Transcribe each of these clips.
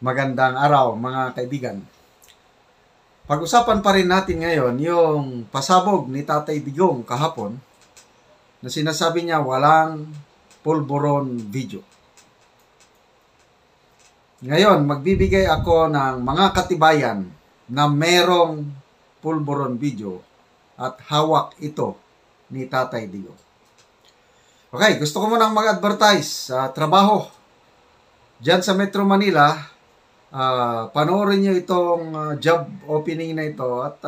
Magandang araw mga kaibigan. Pag-usapan pa rin natin ngayon yung pasabog ni Tatay Digong kahapon na sinasabi niya walang pulburon video. Ngayon, magbibigay ako ng mga katibayan na merong pulburon video at hawak ito ni Tatay Digong. Okay, gusto ko munang mag-advertise sa trabaho diyan sa Metro Manila. Panoorin nyo itong job opening na ito at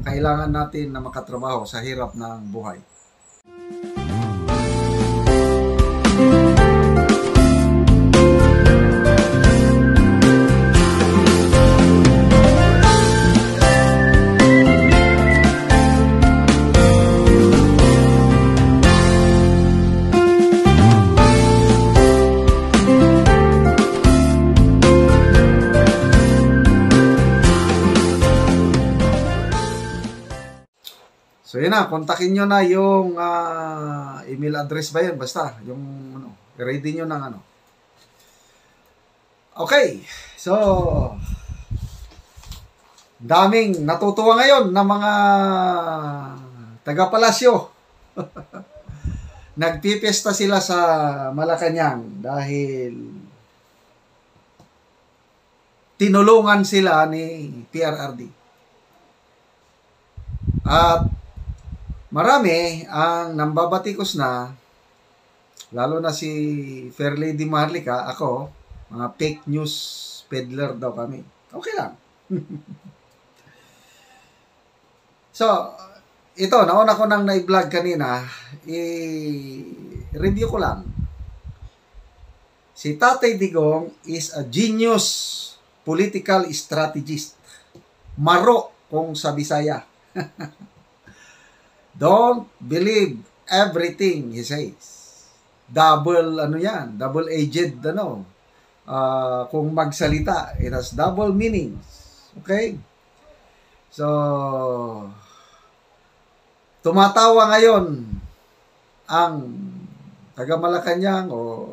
kailangan natin na makatrabaho sa hirap ng buhay. So yun na, kontakin nyo na yung email address ba yun? Basta, yung ready nyo ng Okay, so daming natutuwa ngayon na mga taga-palasyo. Nagpipiesta sila sa Malacanang dahil tinulungan sila ni PRRD. At marami ang nambabatikos na, lalo na si Fair Lady Maharlika, ako, mga fake news peddler daw kami. Okay lang. So, ito, nauna ko nang na-vlog kanina, i-review ko lang. Si Tatay Digong is a genius political strategist. Maro kung sa Bisaya. Don't believe everything he says. Double-edged, kung magsalita, it has double meanings. Okay? So, tumatawa ngayon ang taga Malacanang o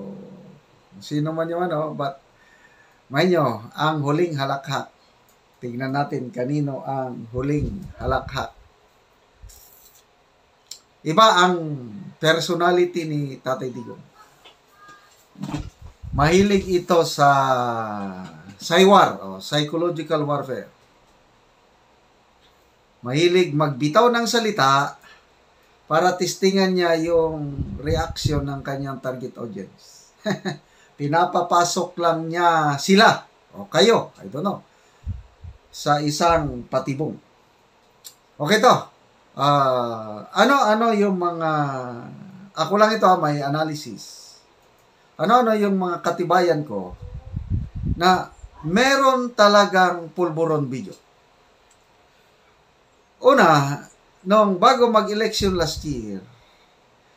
sino man yung but may nyo, ang huling halakhak. Tingnan natin kanino ang huling halakhak. Iba ang personality ni Tatay Digong. Mahilig ito sa saywar o psychological warfare. Mahilig magbitaw ng salita para testingan niya yung reaction ng kanyang target audience. Pinapapasok lang niya sila o kayo, I don't know, sa isang patibong. Okay to. Ano yung mga, ako lang ito may analysis. Ano yung mga katibayan ko na meron talagang pulburon video. Una, nung bago mag-election last year,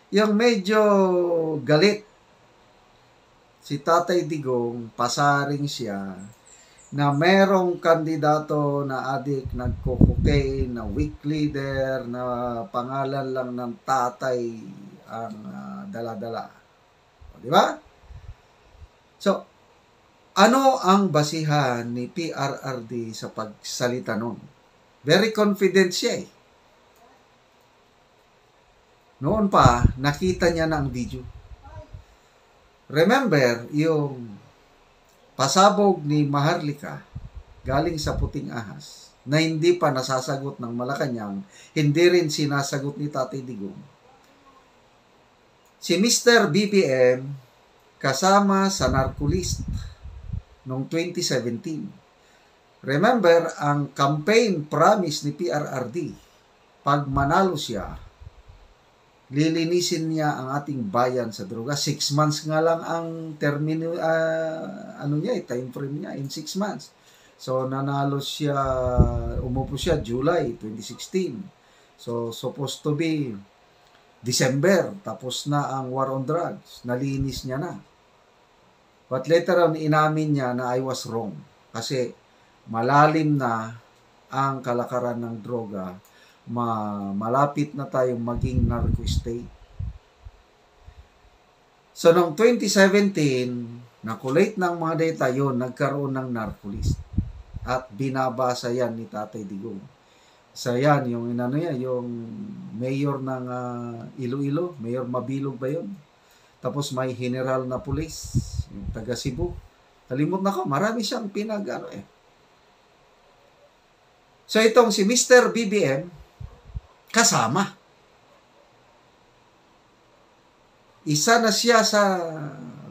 yung medyo galit si Tatay Digong, pasaring siya, na merong kandidato na adik, nagko-cocaine, na weak leader, na pangalan lang ng tatay ang dala-dala. Di ba? So, ano ang basihan ni PRRD sa pagsalita nun? Very confident siya eh. Noon pa, nakita niya na ang video. Remember, yung pasabog ni Maharlika galing sa Puting Ahas na hindi pa nasasagot ng Malacanang, hindi rin sinasagot ni Tatay Digong. Si Mr. BBM kasama sa narcolist noong 2017. Remember, ang campaign promise ni PRRD, pag manalo siya, lilinisin niya ang ating bayan sa droga. 6 months nga lang ang termino, time frame niya, in 6 months. So, nanalo siya, umupo siya July 2016. So, supposed to be December, tapos na ang war on drugs. Nalinis niya na. But later on, inamin niya na I was wrong. Kasi malalim na ang kalakaran ng droga, malapit na tayong maging narco state. So, noong 2017, Nakulate ng mga data yon, nagkaroon ng narcolist. At binabasa yan ni Tatay Digong. Sa yan, yung inano yan, yung mayor ng Iloilo, Mayor Mabilog ba yun? Tapos may general na pulis, yung taga Cebu. Kalimut na ko, marami siyang So itong si Mr. BBM, kasama. Isa na siya sa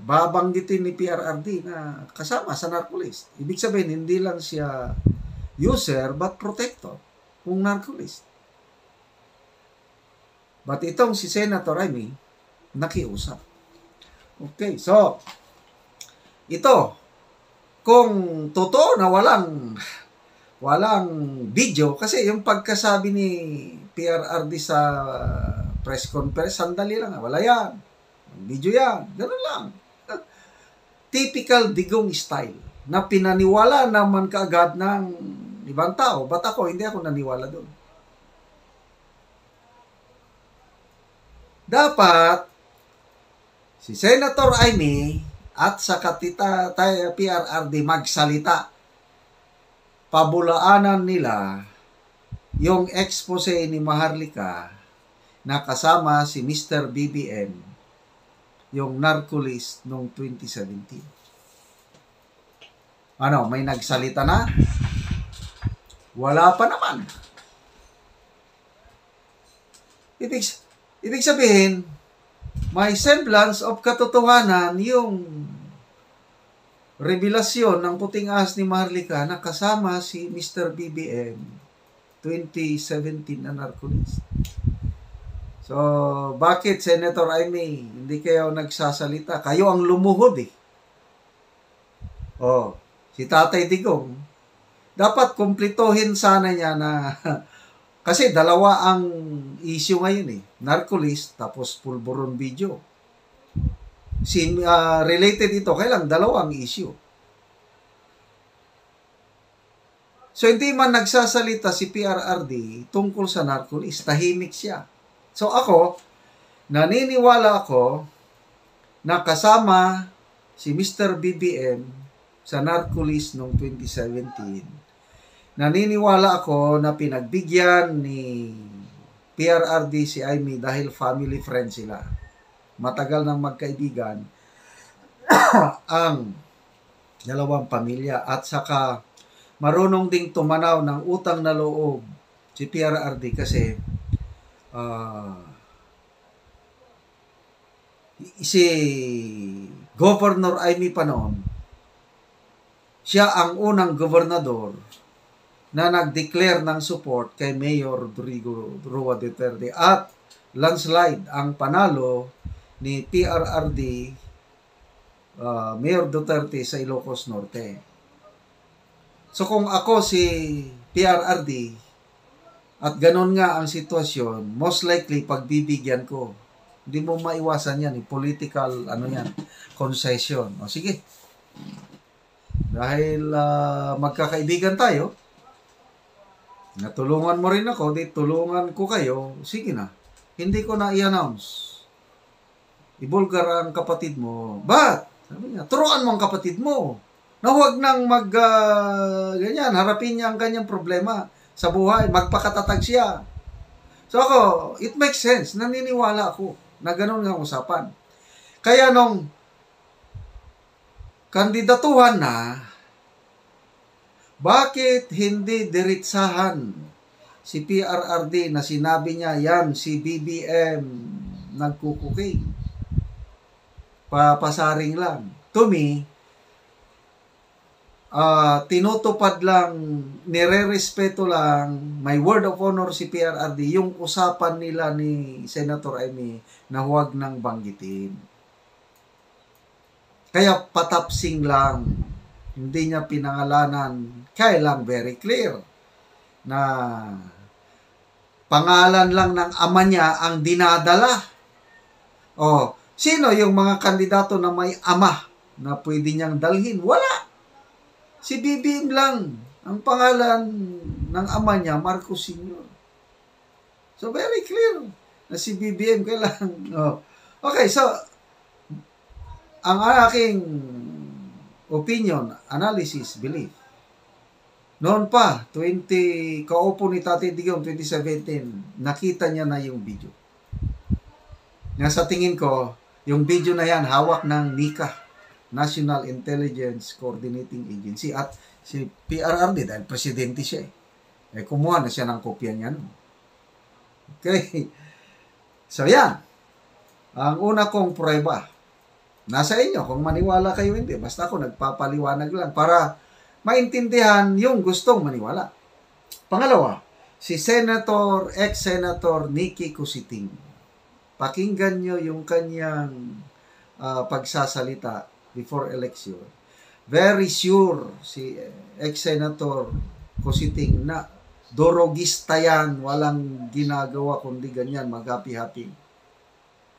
babanggitin ni PRRD na kasama sa narcolist. Ibig sabihin, hindi lang siya user but protector kung narcolist. But itong si Senator Amy, nakiusap. Okay, so ito, kung totoo na walang video, kasi yung pagkasabi ni PRRD sa press conference, sandali lang, wala yan. Video yan, gano'n lang. Typical Digong style, na pinaniwala naman kaagad ng ibang tao. Ba't hindi ako naniwala doon. Dapat, si Senator Amy at sa katita PRRD magsalita. Pabulaanan nila yung expose ni Maharlika na kasama si Mr. BBM, yung narcolist noong 2017. Ano, may nagsalita na? Wala pa naman. Ibig sabihin, may semblance of katotohanan yung revelasyon ng puting ahas ni Maharlika na kasama si Mr. BBM 2017 na narcolist. So, bakit, Senator Amy, hindi kayo nagsasalita? Kayo ang lumuhod eh. Oh, si Tatay Digong, dapat kumplituhin sana niya na, kasi dalawa ang issue ngayon eh. Narcolist, tapos pulburon video. Related ito, kailang dalawang issue. So, hindi man nagsasalita si PRRD tungkol sa narcolist, tahimik siya. So ako, naniniwala ako na kasama si Mr. BBM sa narcolist noong 2017. Naniniwala ako na pinagbigyan ni PRRD si Amy dahil family friend sila. Matagal nang magkaibigan ang dalawang pamilya at saka marunong ding tumanaw ng utang na loob si PRRD kasi si Governor Amy pa noon, siya ang unang gobernador na nag-declare ng support kay Mayor Rodrigo Roa Duterte at landslide ang panalo ni PRRD Mayor Duterte sa Ilocos Norte. So kung ako si PRRD at ganon nga ang sitwasyon, most likely pagbibigyan ko. Hindi mo maiwasan yan, political concession. O sige. Dahil magkakaibigan tayo, natulungan mo rin ako, di tulungan ko kayo, sige na. Hindi ko na i-announce. Ibulgar ang kapatid mo. But, sabi niya, turuan mo ang kapatid mo. Na huwag nang ganyan, harapin niya ang kanyang problema sa buhay, magpakatatag siya. So ako, it makes sense. Naniniwala ako na ganun nga usapan. Kaya nung kandidatuhan na, bakit hindi diretsahan si PRRD na sinabi niya, yan, si BBM nagkukuking. Papasaring lang. To me, tinutupad lang, nire-respeto lang, may word of honor si PRRD, yung usapan nila ni Senator Amy na huwag nang banggitin. Kaya patapsing lang, hindi niya pinangalanan, kaya lang very clear na pangalan lang ng ama niya ang dinadala. O, sino yung mga kandidato na may ama na pwede niyang dalhin? Wala. Si BBM lang. Ang pangalan ng ama niya, Marcos Sr. So, very clear na si BBM kailangan. Oh. Okay, so, ang aking opinion, analysis, belief. Noon pa, kaupo ni Tatay Digong 2017, nakita niya na yung video. Nga sa tingin ko, yung video na yan, hawak ng NICA, National Intelligence Coordinating Agency, at si PRRD, dahil presidente siya kumuha na siya ng kopya niya. Okay. So yan, ang una kong prueba, nasa inyo kung maniwala kayo hindi, basta ako nagpapaliwanag lang para maintindihan yung gustong maniwala. Pangalawa, si ex-Senator Nicky Cositing. Pakinggan nyo yung kanyang pagsasalita before election. Very sure si ex-Senator Cositing na dorogista yan, walang ginagawa kundi ganyan, mag-happy-happy.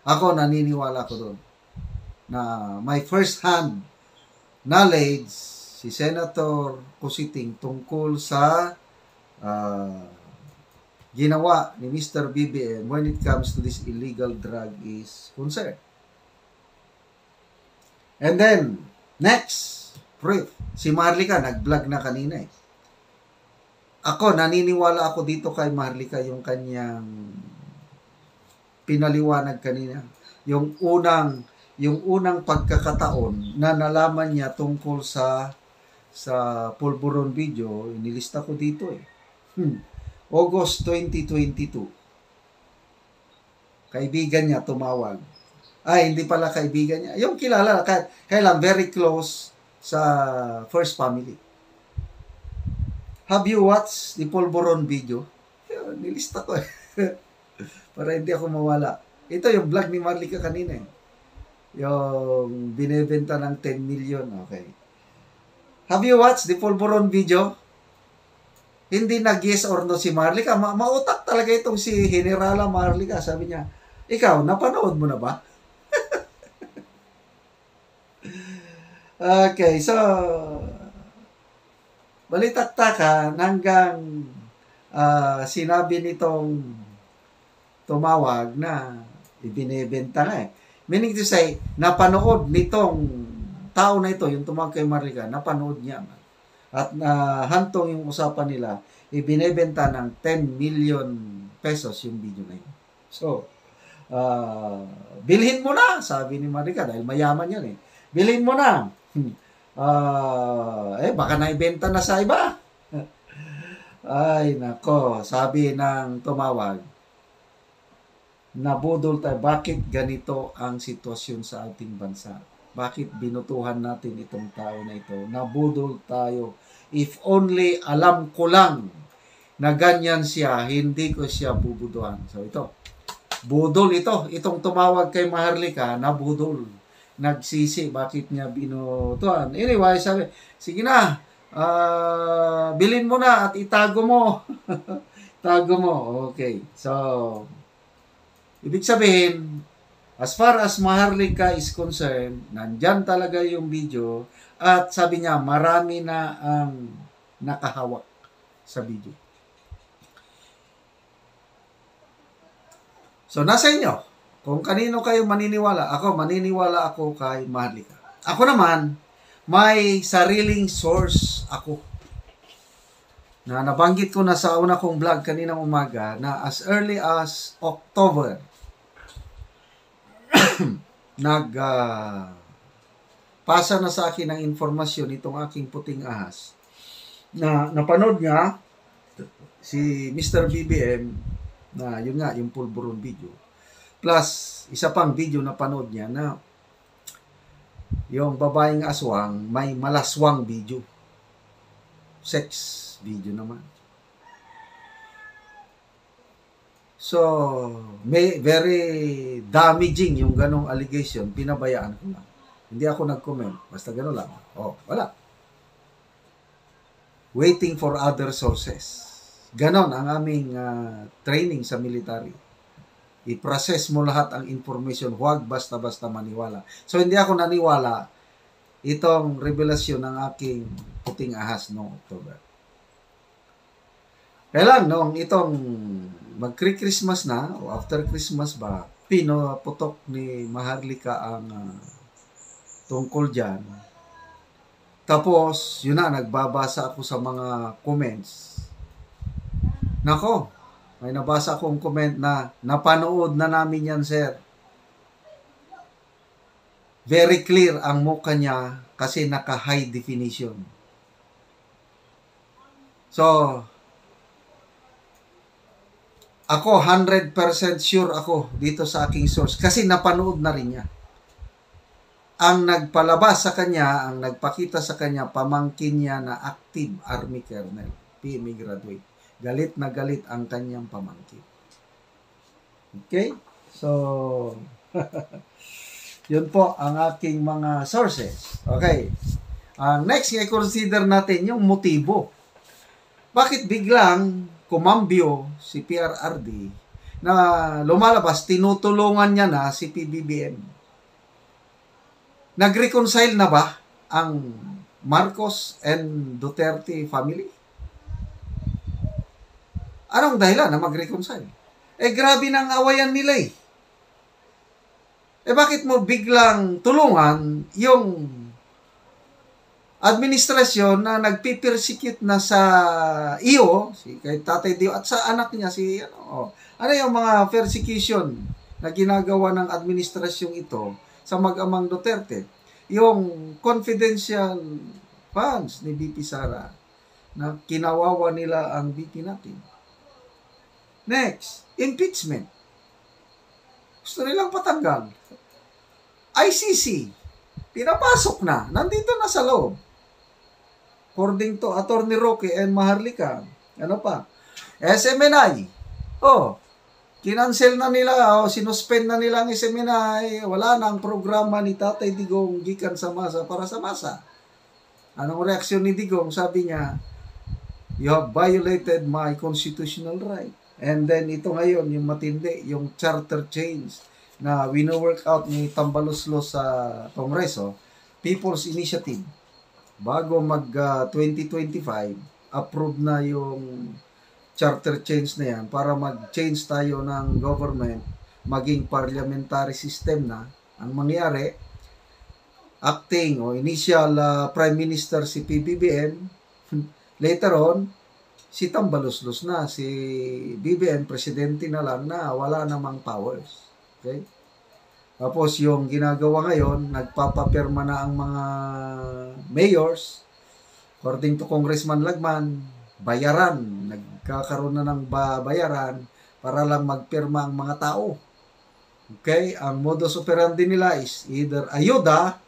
Ako naniniwala ko doon na my first-hand knowledge si Senator Cositing tungkol sa ginawa ni Mr. BBM when it comes to this illegal drug is concerned. And then, next, proof. Si Maharlika, nag-vlog na kanina Ako, naniniwala ako dito kay Maharlika yung kanyang pinaliwanag kanina. Yung unang pagkakataon na nalaman niya tungkol sa Pulburon video, inilista ko dito August 2022. Kaibigan niya tumawag. Ay, hindi pala kaibigan niya. Yung kilala, kailan very close sa First Family. Have you watched the Pulburon video? Nilista ko para hindi ako mawala. Ito yung vlog ni Maharlika kanina Yung binebenta ng 10 million. Okay. Have you watched the Pulburon video? Hindi nag-yes or no si Maharlika. Mautak talaga itong si Generala Maharlika. Sabi niya, ikaw, napanood mo na ba? Okay, so, balitaktakan hanggang sinabi nitong tumawag na ibinebenta na Meaning to say, napanood nitong tao na ito, yung tumawag kay Maharlika, napanood niya. At hantong yung usapan nila, ibinebenta ng 10 million pesos yung video na yun. So, bilhin mo na, sabi ni Maharlika, dahil mayaman yan Bilhin mo na. Baka naibenta na sa iba. Ay, nako, sabi ng tumawag, nabudol tayo. Bakit ganito ang sitwasyon sa ating bansa? Bakit binutuhan natin itong tao na ito? Nabudol tayo. If only alam ko lang na ganyan siya, hindi ko siya bubuduhan. So ito, budol ito. Itong tumawag kay Maharlika, nabudol. Nagsisi, bakit niya binutuhan? Anyway, sabi, sige na, bilhin mo na at itago mo. Itago mo. Okay. So, ibig sabihin, as far as Maharlika is concerned, nandyan talaga yung video at sabi niya, marami na ang nakahawak sa video. So, nasa inyo. Kung kanino kayo maniniwala, maniniwala ako kay Maharlika. Ako naman, may sariling source ako. Na nabanggit ko na sa una kong vlog kaninang umaga na as early as October, pasa na sa akin ng informasyon itong aking puting ahas na napanood niya si Mr. BBM na yun nga, yung Pulburon video. Plus, isa pang video na panood niya na yung babaeng aswang may malaswang video. Sex video naman. So, may very damaging yung ganong allegation. Pinabayaan ko lang. Hindi ako nag-comment. Basta gano'n lang. Wala. Waiting for other sources. Ganon ang aming training sa military. I-process mo lahat ang information. Huwag basta-basta maniwala. So, hindi ako naniwala itong revelasyon ng aking puting ahas noong October. Kailan nung itong magkri-Christmas na o after Christmas ba, pinoputok ni Maharlika ang tungkol dyan. Tapos, yun na, nagbabasa ako sa mga comments. Nako, may nabasa akong comment na napanood na namin yan, sir. Very clear ang mukha niya kasi naka-high definition. So, ako 100% sure ako dito sa aking source kasi napanood na rin niya. Ang nagpalabas sa kanya, ang nagpakita sa kanya, pamangkin niya na active Army Colonel, PMA graduate. Galit na galit ang kanyang pamangkin. Okay? So, yun po ang aking mga sources. Okay. Next, i-consider natin yung motibo. Bakit biglang kumambyo si PRRD na lumalabas, tinutulungan niya na si PBBM? Nag-reconcile na ba ang Marcos and Duterte family? Anong dahilan na mag-reconcile? Grabe ng awayan nila eh. Bakit mo biglang tulungan yung administrasyon na nagpipersecute na sa iyo, si kay Tatay Dio, at sa anak niya, si ano yung mga persecution na ginagawa ng administrasyong ito sa mag-amang Duterte? Yung confidential funds ni BP Sara na kinawawa nila ang BP natin. Next, impeachment. Gusto nilang patanggal. ICC, pinapasok na. Nandito na sa loob. According to Attorney Roque and Maharlika. Ano pa? SMNI. Kinancel na nila. Sinuspend na nila ang SMNI. Wala na ang programa ni Tatay Digong gikan sa masa para sa masa. Anong reaksyon ni Digong? Sabi niya, you have violated my constitutional right. And then ito ngayon, yung matindi, yung charter change na wino-work out ni Tambaloslos sa Kongreso, People's Initiative. Bago mag 2025, approve na yung charter change na yan para mag-change tayo ng government, maging parliamentary system na. Ang mangyari, acting o initial Prime Minister si PBBM, later on, si Tambaloslos na, si BBM, presidente na lang na wala namang powers. Okay? Tapos yung ginagawa ngayon, nagpapapirma na ang mga mayors, according to Congressman Lagman, bayaran, nagkakaroon na ng bayaran para lang magpirma ang mga tao. Okay? Ang modus operandi nila is either ayuda,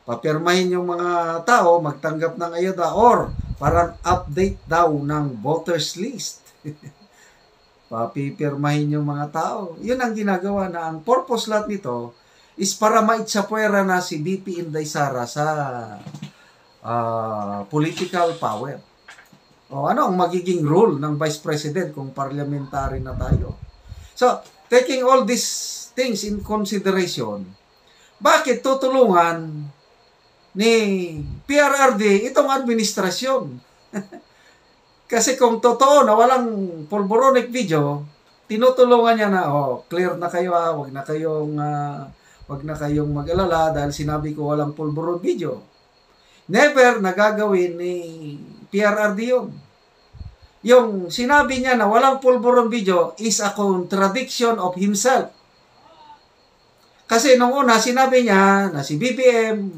papirmahin yung mga tao, magtanggap ng ayuda, or parang update daw ng voters list. Papipirmahin yung mga tao. Yun ang ginagawa na ang purpose lahat nito is para maitsapwera na si BP Inday Sara sa political power. Ano ang magiging role ng Vice President kung parliamentary na tayo? So, taking all these things in consideration, bakit tutulungan ni PRRD itong administrasyon? Kasi kung totoo na walang pulboronic video, tinutulungan niya na, clear na kayo, wag na kayong mag-alala dahil sinabi ko walang pulboron video. Never nagagawin ni PRRD yun. Yung sinabi niya na walang pulboron video is a contradiction of himself. Kasi nung una, sinabi niya na si BBM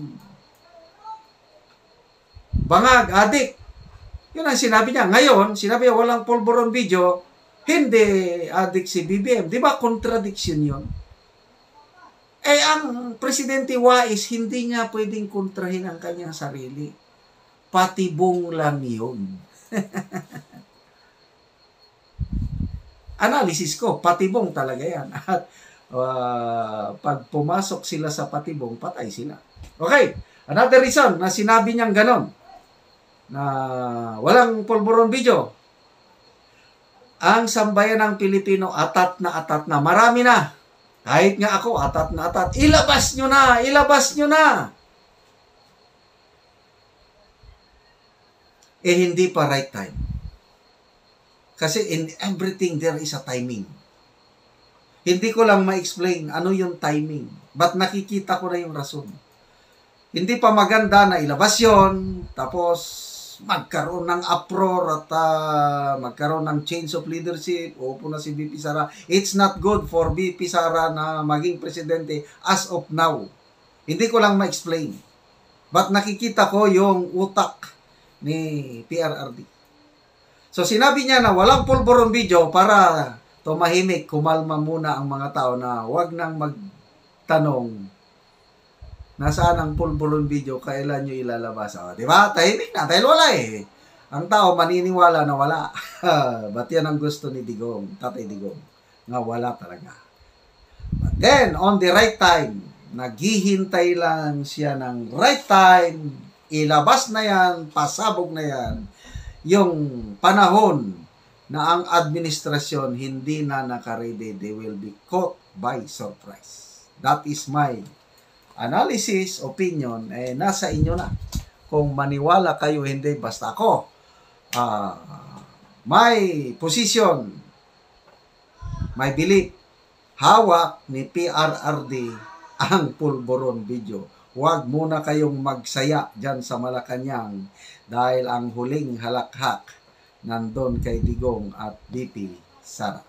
bangag, adik. Yun ang sinabi niya. Ngayon, sinabi niya walang pulboron video, hindi adik si BBM. Di ba contradiction yun? Ang Presidente Wais, hindi niya pwedeng kontrahin ang kanyang sarili. Patibong lang yun. Analysis ko, patibong talaga yan. At pag pumasok sila sa patibong, patay sila. Okay, another reason na sinabi niyang ganon, na walang pulboron video. Ang sambayan ng Pilipino, atat na. Marami na. Kahit nga ako, atat na atat. Ilabas nyo na! Ilabas nyo na! Hindi pa right time. Kasi in everything, there is a timing. Hindi ko lang ma-explain ano yung timing. But nakikita ko na yung rason. hindi pa maganda na ilabas yun, tapos magkaroon ng uproar at magkaroon ng change of leadership, uupo na si VP Sara. It's not good for VP Sara na maging presidente as of now. Hindi ko lang ma-explain. But nakikita ko yung utak ni PRRD. So sinabi niya na walang pulburon video para tumahimik, kumalma muna ang mga tao na wag nang magtanong nasaan ang pulburon video, kailan nyo ilalabas. O, diba? Tahimik na. Dahil wala eh. Ang tao maniniwala na wala. Ba't yan ang gusto ni Digong, Tatay Digong? Nga wala talaga. But then, on the right time, naghihintay lang siya ng right time, ilabas na yan, pasabog na yan, yung panahon na ang administrasyon hindi na nakaredy, they will be caught by surprise. That is my analysis, opinion, nasa inyo na. Kung maniwala kayo, hindi, basta ako. My position, my belief, hawak ni PRRD ang pulburon video. Huwag muna kayong magsaya dyan sa Malacanang dahil ang huling halakhak nandun kay Digong at VP Sara.